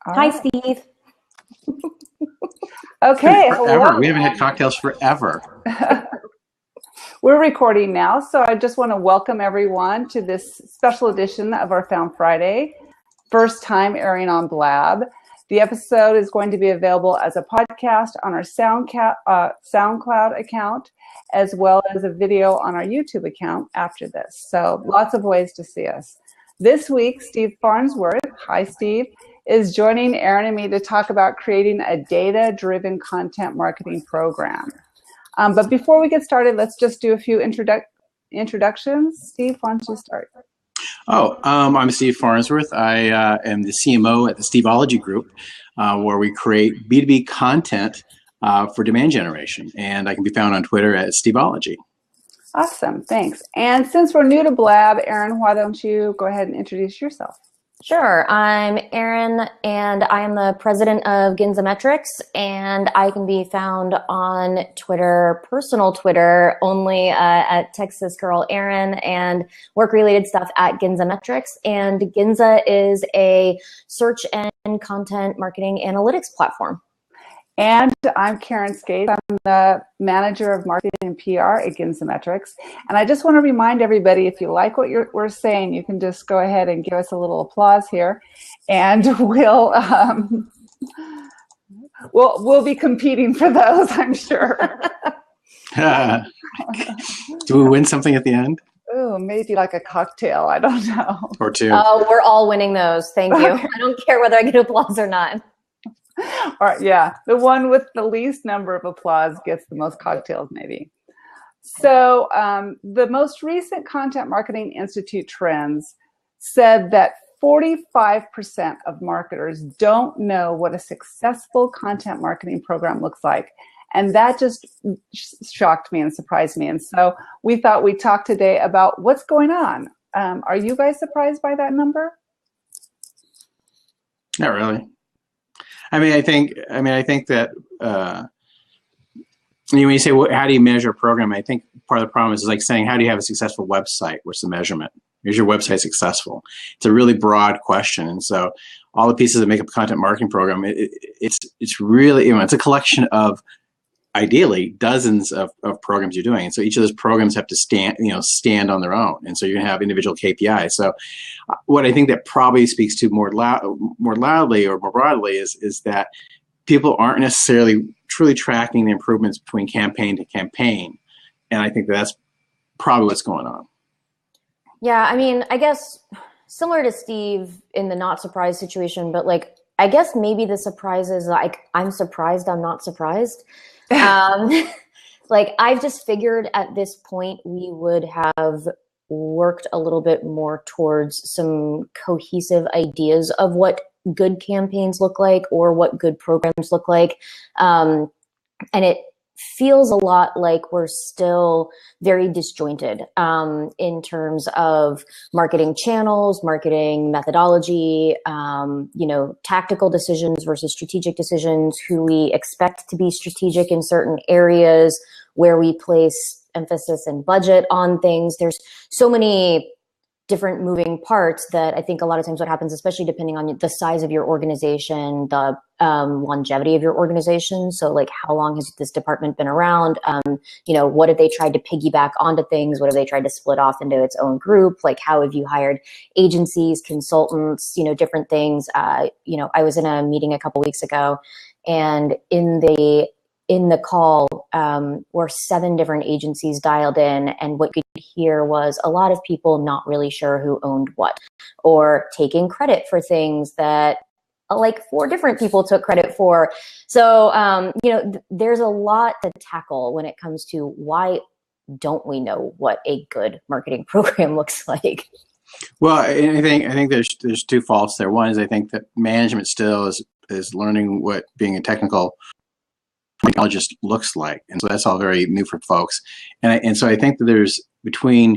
Hi, Steve. Okay, forever. hello. We haven't had cocktails forever. We're recording now, so I just want to welcome everyone to this special edition of our Found Friday, first time airing on BLAB. The episode is going to be available as a podcast on our SoundCloud account, as well as a video on our YouTube account after this. So lots of ways to see us. This week, Steve Farnsworth, hi Steve, is joining Erin and me to talk about creating a data-driven content marketing program. But before we get started, let's just do a few introductions. Steve, why don't you start? I'm Steve Farnsworth. I am the CMO at the Steveology Group, where we create B2B content for demand generation. And I can be found on Twitter at Steveology. Awesome, thanks. And since we're new to BLAB, Erin, why don't you go ahead and introduce yourself? Sure. I'm Erin, and I am the president of Ginza Metrics, and I can be found on Twitter, personal Twitter, only at Texas Girl Erin, and work-related stuff at Ginza Metrics. And Ginza is a search and content marketing analytics platform. And I'm Karen Scates. I'm the manager of marketing and PR at Ginza Metrics. And I just want to remind everybody, if you like what we're saying, you can just go ahead and give us a little applause here, and we'll be competing for those, I'm sure. Do we win something at the end? Oh, maybe like a cocktail. I don't know. Or two. Oh, we're all winning those. Thank you. I don't care whether I get applause or not. All right, yeah, the one with the least number of applause gets the most cocktails, maybe. So the most recent Content Marketing Institute trends said that 45% of marketers don't know what a successful content marketing program looks like. And that just shocked me and surprised me. And so we thought we'd talk today about what's going on. Are you guys surprised by that number? Not really. I think that when you say, how do you measure a program? I think part of the problem is like saying, how do you have a successful website? What's the measurement? Is your website successful? It's a really broad question. And so all the pieces that make up a content marketing program, it's really, it's a collection of, ideally, dozens of programs you're doing. And so each of those programs have to stand on their own. And so you're going to have individual KPIs. So what I think that probably speaks to more loudly or more broadly is that people aren't necessarily truly tracking the improvements between campaign to campaign. And I think that's probably what's going on. Yeah, I guess similar to Steve in the not surprised situation, but I guess maybe the surprise is I'm surprised I'm not surprised. I've just figured at this point we would have worked a little bit more towards some cohesive ideas of what good campaigns look like or what good programs look like. And it feels a lot like we're still very disjointed in terms of marketing channels, marketing methodology, tactical decisions versus strategic decisions, who we expect to be strategic in certain areas, where we place emphasis and budget on things. There's so many different moving parts that I think a lot of times what happens, especially depending on the size of your organization, the longevity of your organization. So how long has this department been around? What have they tried to piggyback onto things? What have they tried to split off into its own group? How have you hired agencies, consultants, different things? I was in a meeting a couple weeks ago, and in the call were 7 different agencies dialed in, and what you could hear was a lot of people not really sure who owned what, or taking credit for things that 4 different people took credit for. So, there's a lot to tackle when it comes to why don't we know what a good marketing program looks like. Well, I think there's 2 faults there. One is I think that management still is learning what being a technical technologist looks like, and so that's all very new for folks. And so I think that there's between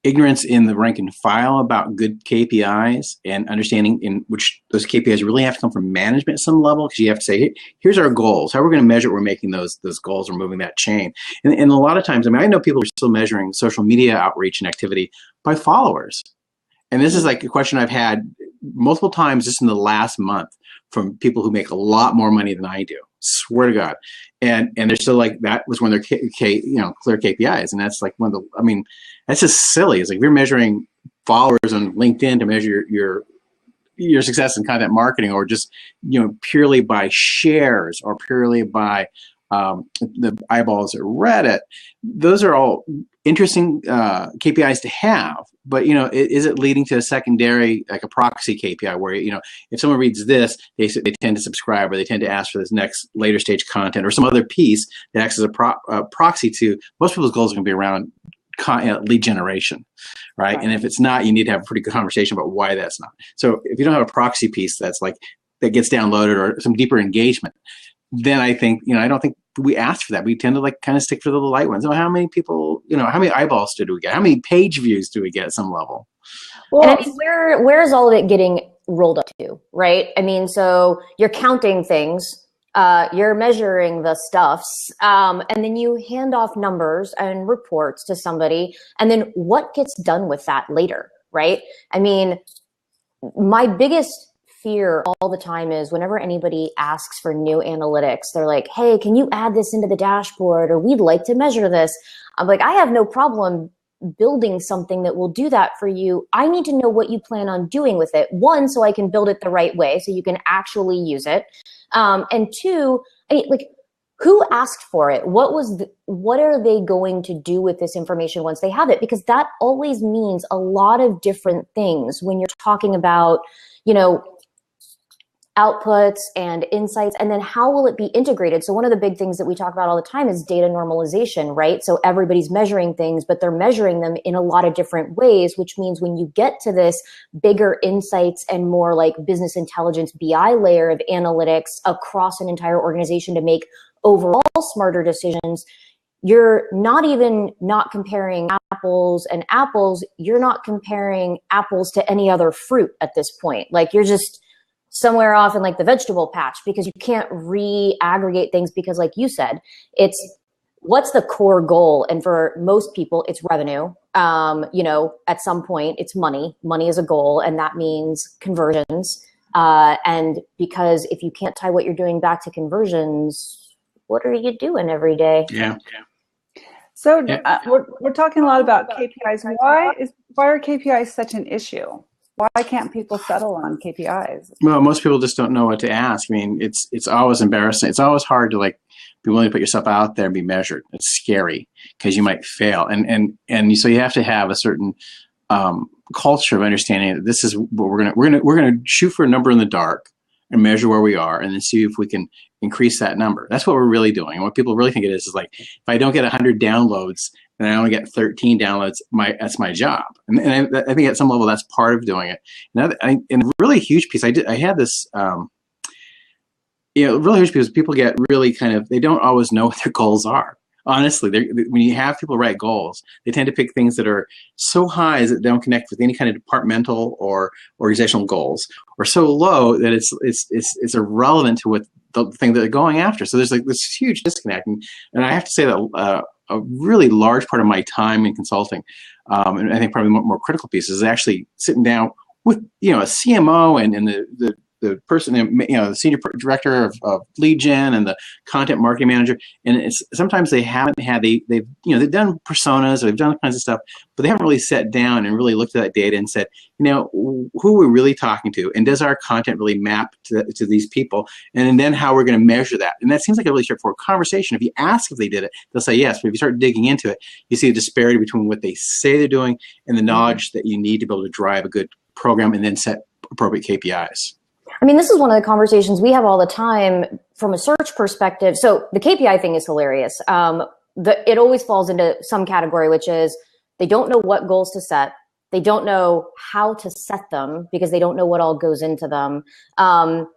ignorance in the rank and file about good KPIs and understanding in which those KPIs really have to come from management at some level, because you have to say, hey, here's our goals. How are we going to measure we're making those goals or moving that chain? And a lot of times, I know people are still measuring social media outreach and activity by followers. And this is like a question I've had multiple times just in the last month from people who make a lot more money than I do. Swear to God. And they're still like, that was one of their clear KPIs. And that's like one of the, I mean, that's just silly. It's like if you're measuring followers on LinkedIn to measure your success in content marketing, or just, purely by shares or purely by the eyeballs at Reddit, those are all interesting KPIs to have. But, is it leading to a secondary, like a proxy KPI where, if someone reads this, they tend to subscribe, or they tend to ask for this next later stage content or some other piece that acts as a proxy to most people's goals are going to be around lead generation, right? And if it's not, you need to have a pretty good conversation about why that's not. So if you don't have a proxy piece that gets downloaded or some deeper engagement, then I think, I don't think we ask for that. We tend to kind of stick for the light ones. So how many people, how many eyeballs do we get? How many page views do we get at some level? Well, and I mean, where is all of it getting rolled up to, right? I mean, so you're counting things, you're measuring the stuffs, and then you hand off numbers and reports to somebody, and then what gets done with that later, right? I mean, my biggest fear all the time is whenever anybody asks for new analytics, they're like, hey, can you add this into the dashboard? Or we'd like to measure this. I'm like, I have no problem building something that will do that for you. I need to know what you plan on doing with it. One, so I can build it the right way so you can actually use it. And two, I mean, who asked for it? What are they going to do with this information once they have it? Because that always means a lot of different things when you're talking about, outputs and insights, and then how will it be integrated? So one of the big things that we talk about all the time is data normalization, right? So everybody's measuring things, but they're measuring them in a lot of different ways, which means when you get to this bigger insights and more like business intelligence BI layer of analytics across an entire organization to make overall smarter decisions, you're not comparing apples and apples. You're not comparing apples to any other fruit at this point. Like you're just somewhere off in the vegetable patch, because you can't re-aggregate things, because like you said, it's what's the core goal. And for most people, it's revenue. At some point it's money is a goal, and that means conversions. And because if you can't tie what you're doing back to conversions, what are you doing every day? Yeah. So we're talking a lot about KPIs. Why are KPIs such an issue? Why can't people settle on KPIs? Well, most people just don't know what to ask. I mean, it's always embarrassing. It's always hard to be willing to put yourself out there and be measured. It's scary because you might fail, and so you have to have a certain culture of understanding that this is what we're gonna shoot for a number in the dark and measure where we are, and then see if we can increase that number. That's what we're really doing. And what people really think it is like, if I don't get 100 downloads and I only get 13 downloads, that's my job. And I think at some level that's part of doing it. And a really huge piece, I had this, really huge piece, people get really they don't always know what their goals are. Honestly, when you have people write goals, they tend to pick things that are so high that they don't connect with any kind of departmental or organizational goals, or so low that it's irrelevant to what the thing that they're going after. So there's this huge disconnect, and I have to say that a really large part of my time in consulting, and I think probably more critical piece, is actually sitting down with a CMO and the person, the senior director of lead gen and the content marketing manager, and sometimes they haven't had they've done personas, or they've done all kinds of stuff, but they haven't really sat down and really looked at that data and said, who are we really talking to, and does our content really map to these people, and then how we're going to measure that. And that seems like a really straightforward conversation. If you ask if they did it, they'll say yes, but if you start digging into it, you see a disparity between what they say they're doing and the knowledge that you need to be able to drive a good program and then set appropriate KPIs. I mean, this is one of the conversations we have all the time from a search perspective. So the KPI thing is hilarious. It always falls into some category, which is they don't know what goals to set. They don't know how to set them because they don't know what all goes into them.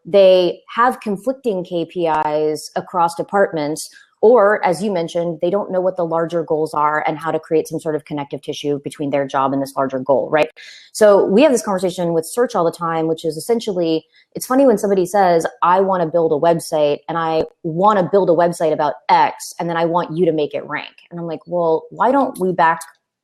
They have conflicting KPIs across departments, or as you mentioned, they don't know what the larger goals are and how to create some sort of connective tissue between their job and this larger goal, right? So we have this conversation with search all the time, which is essentially, it's funny when somebody says, I want to build a website and I want to build a website about X, and then I want you to make it rank. And I'm like, well, why don't we back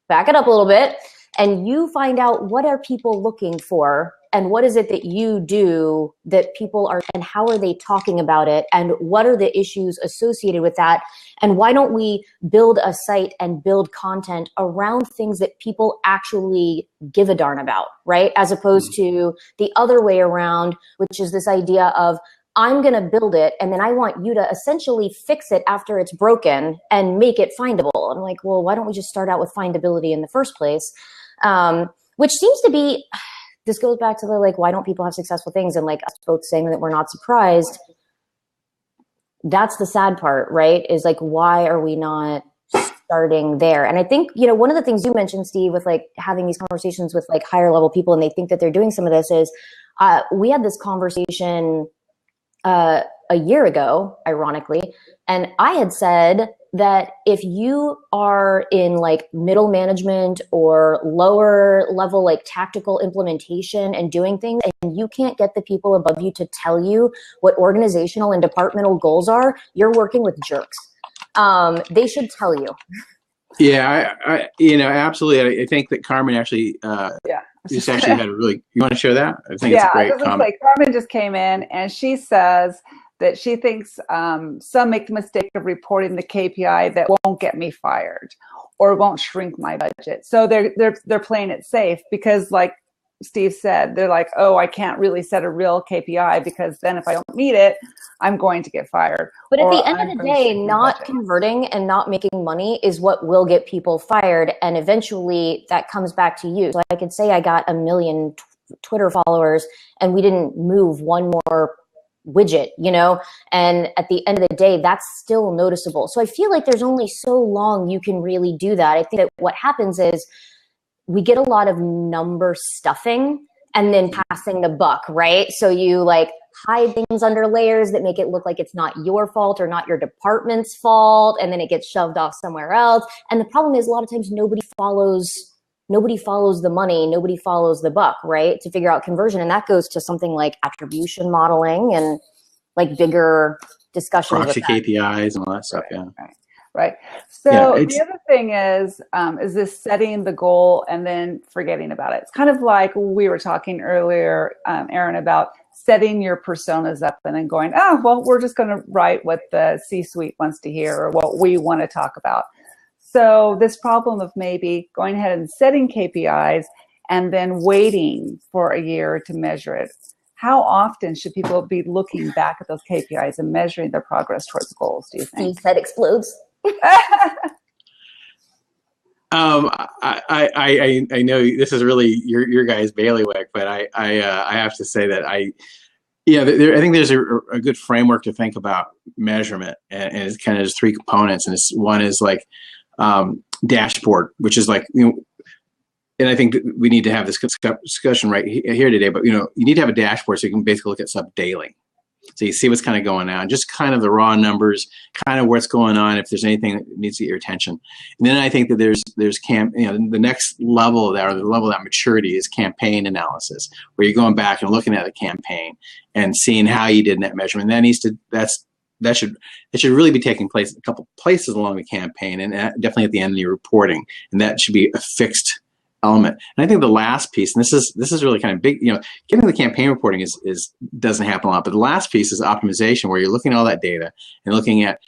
it up a little bit and you find out what are people looking for, and what is it that you do that people are, and how are they talking about it, and what are the issues associated with that, and why don't we build a site and build content around things that people actually give a darn about, right? As opposed to the other way around, which is this idea of, I'm going to build it, and then I want you to essentially fix it after it's broken and make it findable. I'm like, well, why don't we just start out with findability in the first place? Which seems to be, this goes back to the, like, why don't people have successful things? And like us both saying that we're not surprised. That's the sad part, right? Is like, why are we not starting there? And I think, you know, one of the things you mentioned, Steve, with like having these conversations with like higher level people, and they think that they're doing some of this, is we had this conversation a year ago, ironically, and I had said that if you are in like middle management or lower level, like tactical implementation and doing things, and you can't get the people above you to tell you what organizational and departmental goals are, you're working with jerks. They should tell you. Yeah, I you know, absolutely. I think that Carmen actually, just actually had a really, you want to share that? I think it's a great comment. Like Carmen just came in and she says that she thinks some make the mistake of reporting the KPI that won't get me fired or won't shrink my budget. So they're playing it safe because, like Steve said, they're like, oh, I can't really set a real KPI because then if I don't meet it, I'm going to get fired. But at the end of the day, not converting and not making money is what will get people fired. And eventually that comes back to you. So I could say I got 1 million Twitter followers and we didn't move one more widget, you know, and at the end of the day, that's still noticeable. So I feel like there's only so long you can really do that. I think that what happens is we get a lot of number stuffing and then passing the buck, right? So you like hide things under layers that make it look like it's not your fault or not your department's fault, and then it gets shoved off somewhere else. And the problem is a lot of times nobody follows the money, nobody follows the buck, right? To figure out conversion. And that goes to something like attribution modeling and like bigger discussions. Proxy KPIs and all that stuff, Right. So the other thing is this setting the goal and then forgetting about it. It's kind of like we were talking earlier, Erin, about setting your personas up and then going, oh, well, we're just going to write what the C-suite wants to hear or what we want to talk about. So this problem of maybe going ahead and setting KPIs and then waiting for a year to measure it. How often should people be looking back at those KPIs and measuring their progress towards goals, do you think? That explodes. I know this is really your guys' bailiwick, but I have to say that I think there's a good framework to think about measurement, and it's kind of just three components. And one is like dashboard, which is like, you know, and I think that we need to have this discussion right here today. But you know, you need to have a dashboard so you can basically look at stuff daily. So you see what's kind of going on, just kind of the raw numbers, kind of what's going on, if there's anything that needs to get your attention. And then I think that there's the next level of that, or the level of that maturity, is campaign analysis, where you're going back and looking at the campaign and seeing how you did in that measurement. That should really be taking place a couple places along the campaign, and definitely at the end of your reporting. And that should be a fixed element. And I think the last piece, and this is really kind of big, you know, getting the campaign reporting doesn't happen a lot, but the last piece is optimization, where you're looking at all that data and looking at,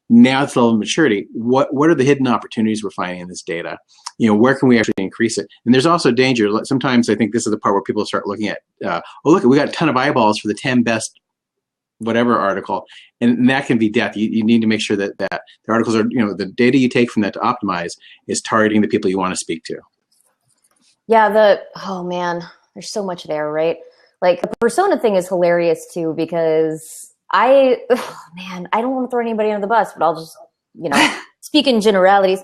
now it's the level of maturity, what are the hidden opportunities we're finding in this data? You know, where can we actually increase it? And there's also danger. Sometimes I think this is the part where people start looking at, oh, look, we got a ton of eyeballs for the 10 best whatever article, and that can be death. You need to make sure that the articles are, you know, the data you take from that to optimize is targeting the people you want to speak to. Yeah, oh man, there's so much there, right? Like the persona thing is hilarious too, because I don't want to throw anybody under the bus, but I'll just, you know, speak in generalities.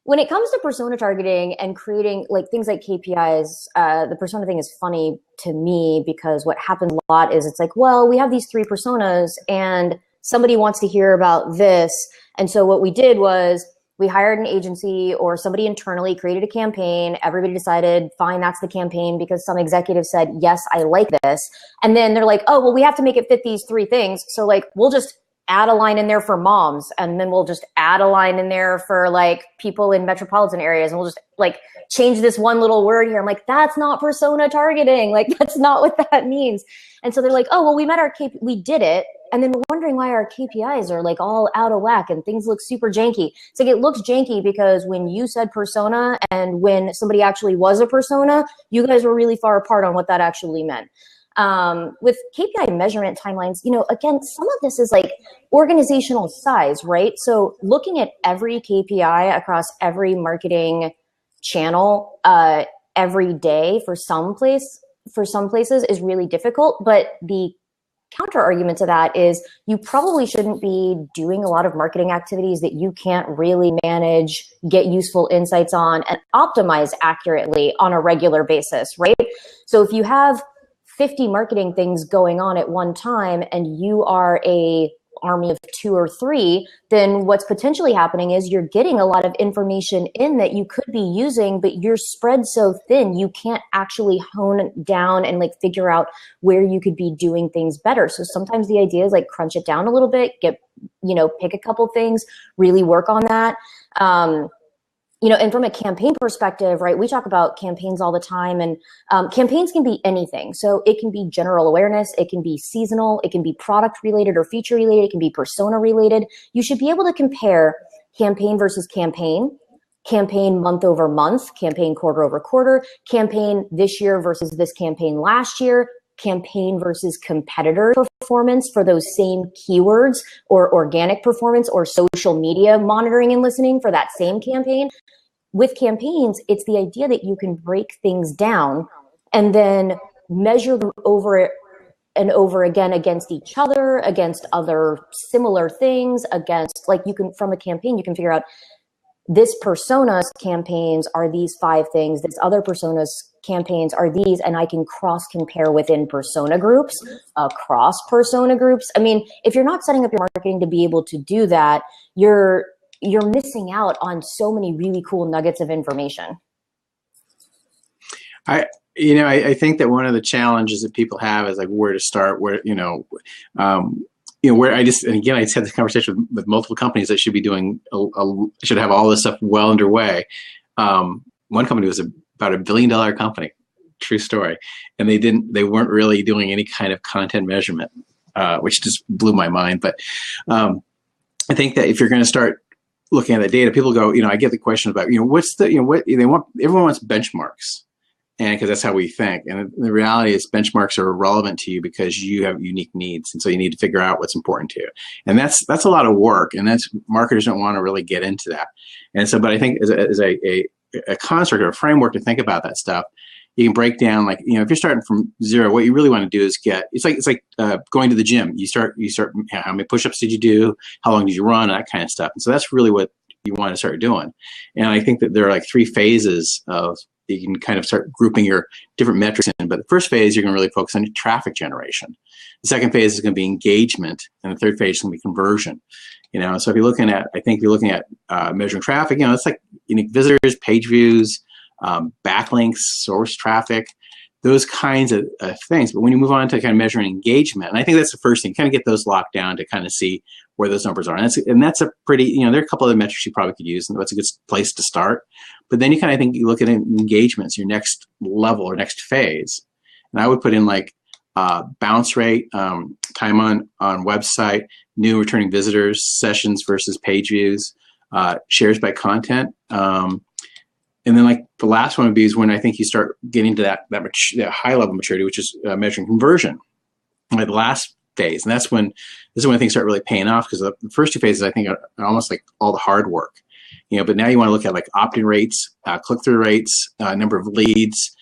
When it comes to persona targeting and creating like things like KPIs, the persona thing is funny to me, because what happens a lot is it's like, well, we have these 3 personas and somebody wants to hear about this. And so what we did was we hired an agency or somebody internally created a campaign. Everybody decided, fine, that's the campaign, because some executive said, yes, I like this. And then they're like, oh, well, we have to make it fit these 3 things. So like, we'll just add a line in there for moms, and then we'll just add a line in there for like people in metropolitan areas, and we'll just like change this one little word here. I'm like, that's not persona targeting. Like, that's not what that means. And so they're like, oh, well, we met our we did it. And then we're wondering why our KPIs are like all out of whack and things look super janky. It's like, it looks janky because when you said persona and when somebody actually was a persona, you guys were really far apart on what that actually meant. With KPI measurement timelines, you know, again, some of this is like organizational size, right? So looking at every KPI across every marketing channel every day for some places is really difficult. But the counter argument to that is you probably shouldn't be doing a lot of marketing activities that you can't really manage, get useful insights on, and optimize accurately on a regular basis, right? So if you have 50 marketing things going on at one time and you are a army of 2 or 3, then what's potentially happening is you're getting a lot of information in that you could be using, but you're spread so thin, you can't actually hone down and like figure out where you could be doing things better. So sometimes the idea is like crunch it down a little bit, pick a couple things, really work on that. And from a campaign perspective, right, we talk about campaigns all the time, and campaigns can be anything. So it can be general awareness, it can be seasonal, it can be product related or feature related, it can be persona related. You should be able to compare campaign versus campaign month over month, campaign quarter over quarter, campaign this year versus this campaign last year, campaign versus competitor performance for those same keywords, or organic performance or social media monitoring and listening for that same campaign. With campaigns, it's the idea that you can break things down and then measure them over and over again against each other, against other similar things, against, like, you can, from a campaign, you can figure out this persona's campaigns are these 5 things, this other persona's campaigns are these, and I can cross compare within persona groups, across persona groups. I mean, if you're not setting up your marketing to be able to do that, you're missing out on so many really cool nuggets of information. I think that one of the challenges that people have is like where to start, where I just had this conversation with multiple companies that should be doing, should have all this stuff well underway. One company was about $1 billion company, true story, and they weren't really doing any kind of content measurement, which just blew my mind. But I think that if you're going to start looking at the data, people go, I get the question about, what's the, what they want, everyone wants benchmarks. And because that's how we think. And the reality is benchmarks are relevant to you because you have unique needs. And so you need to figure out what's important to you. And that's a lot of work. And that's, marketers don't want to really get into that. And so, but I think as a construct or a framework to think about that stuff, you can break down, like, if you're starting from 0, what you really want to do is it's like going to the gym. You start, how many push-ups did you do? How long did you run? And that kind of stuff. And so that's really what you want to start doing. And I think that there are like 3 phases of, you can kind of start grouping your different metrics in. But the first phase, you're going to really focus on traffic generation. The second phase is going to be engagement. And the third phase is going to be conversion. So if you're looking at, measuring traffic, it's like unique visitors, page views, backlinks, source traffic, those kinds of things. But when you move on to kind of measuring engagement, and I think that's the first thing, kind of get those locked down to kind of see where those numbers are. And that's a pretty, there are a couple of metrics you probably could use, and that's a good place to start. But then you kind of think, you look at engagements, your next level or next phase. And I would put in like bounce rate, time on website, new returning visitors, sessions versus page views, shares by content. And then like the last one would be is when I think you start getting to that high level maturity, which is measuring conversion, like the last phase. And this is when things start really paying off, because the first 2 phases I think are almost like all the hard work. But now you want to look at like opt-in rates, click-through rates, number of leads,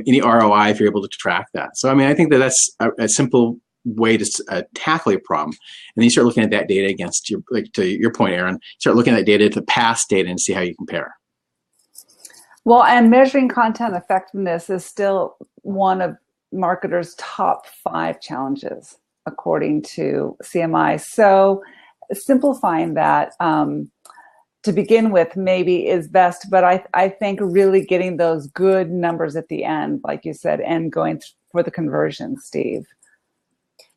any ROI if you're able to track that. So I mean, I think that that's a simple way to tackle your problem. And then you start looking at that data against your, like to your point, Erin, start looking at that data to past data and see how you compare. Well, and measuring content effectiveness is still one of marketers' top 5 challenges, according to CMI. So simplifying that to begin with maybe is best, but I think really getting those good numbers at the end, like you said, and going for the conversion, Steve.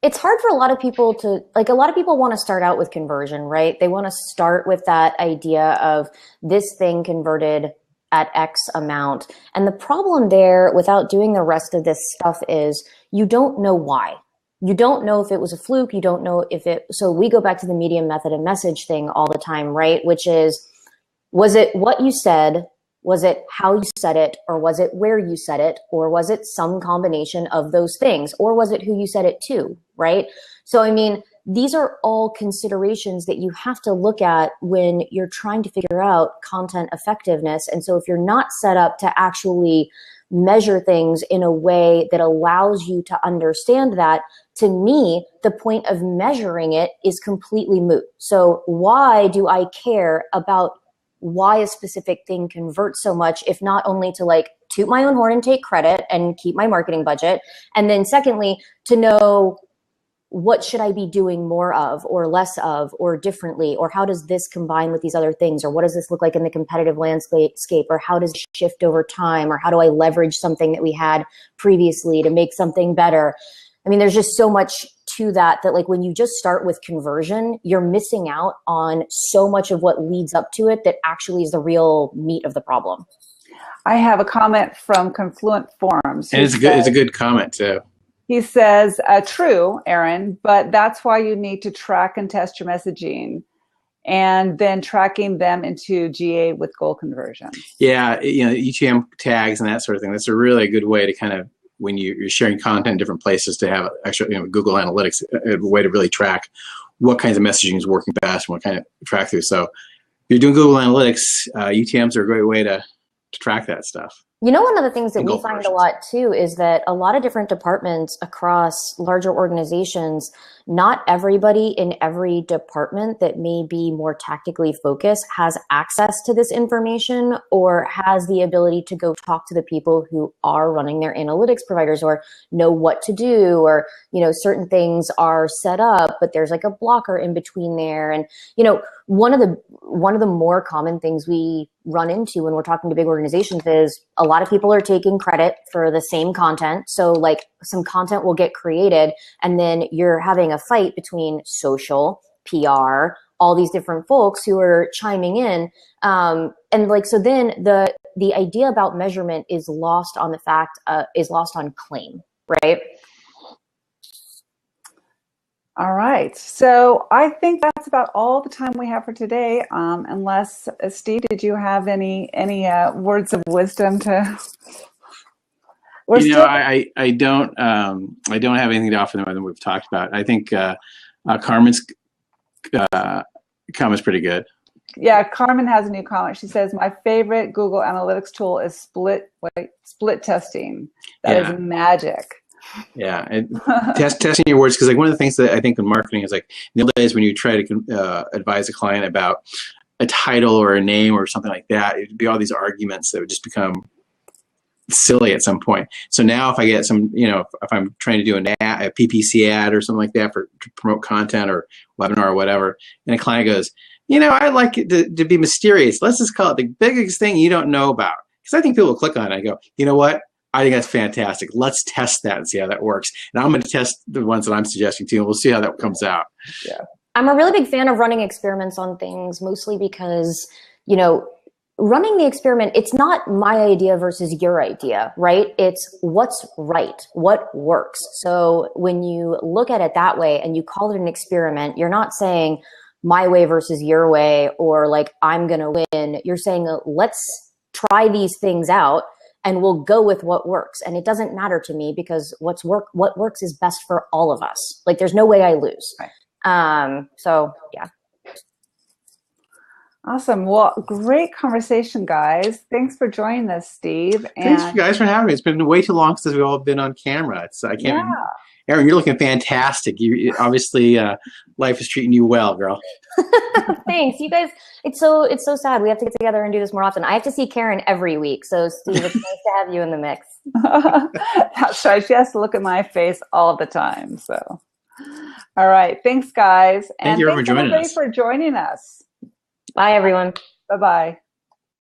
it's hard for a lot of people to, like, a lot of people want to start out with conversion, right? They want to start with that idea of this thing converted at X amount. And the problem there, without doing the rest of this stuff, is you don't know why. You don't know if it was a fluke. You don't know if it, so we go back to the medium, method, and message thing all the time, right? Which is, was it what you said? Was it how you said it? Or was it where you said it? Or was it some combination of those things? Or was it who you said it to, right? So, I mean, these are all considerations that you have to look at when you're trying to figure out content effectiveness. And so if you're not set up to actually measure things in a way that allows you to understand that, to me, the point of measuring it is completely moot. So why do I care about why a specific thing converts so much, if not only to like toot my own horn and take credit and keep my marketing budget, and then secondly, to know what should I be doing more of or less of or differently, or how does this combine with these other things, or what does this look like in the competitive landscape, or how does it shift over time, or how do I leverage something that we had previously to make something better? I mean, there's just so much to that like when you just start with conversion, you're missing out on so much of what leads up to it that actually is the real meat of the problem. I have a comment from Confluent Forums. And it's a good comment too. He says, true, Erin, but that's why you need to track and test your messaging and then tracking them into GA with goal conversion. Yeah, UTM tags and that sort of thing. That's a really good way to kind of, when you're sharing content in different places, to have actually Google Analytics, a way to really track what kinds of messaging is working best and what kind of track through. So if you're doing Google Analytics, UTMs are a great way to track that stuff. One of the things that we find a lot too is that a lot of different departments across larger organizations, not everybody in every department that may be more tactically focused has access to this information or has the ability to go talk to the people who are running their analytics providers or know what to do, or, certain things are set up, but there's like a blocker in between there. And, one of the more common things we run into when we're talking to big organizations is a lot of people are taking credit for the same content. So like some content will get created and then you're having a fight between social, PR, all these different folks who are chiming in. And like, so then the idea about measurement is lost on claim, right? All right. So I think that's about all the time we have for today. Unless, Steve, did you have any words of wisdom to? I don't have anything to offer them other than we've talked about. I think Carmen's comment's pretty good. Yeah, Carmen has a new comment. She says, my favorite Google Analytics tool is split testing. That is magic. Yeah, and testing your words, because like one of the things that I think in marketing is like in the old days when you try to advise a client about a title or a name or something like that, it'd be all these arguments that would just become silly at some point. So now if I get some, if I'm trying to do a PPC ad or something like that to promote content or webinar or whatever, and a client goes, I'd like it to be mysterious. Let's just call it the biggest thing you don't know about. Because I think people will click on it. I go, you know what? I think that's fantastic. Let's test that and see how that works. And I'm going to test the ones that I'm suggesting too, and we'll see how that comes out. Yeah. I'm a really big fan of running experiments on things, mostly because, running the experiment, it's not my idea versus your idea, right? It's what's right, what works. So when you look at it that way and you call it an experiment, you're not saying my way versus your way or like I'm going to win. You're saying let's try these things out and we'll go with what works. And it doesn't matter to me because what works is best for all of us. Like there's no way I lose. Right. So yeah. Awesome. Well, great conversation, guys. Thanks for joining us, Steve. Thanks, guys, for having me. It's been way too long since we've all been on camera. Erin, you're looking fantastic. You obviously life is treating you well, girl. Thanks, you guys. It's so sad. We have to get together and do this more often. I have to see Karen every week. So Steve, it's nice to have you in the mix. That's right. She has to look at my face all the time. So, all right. Thanks, guys. Thank you for joining us. For joining us. Bye, everyone. Bye-bye.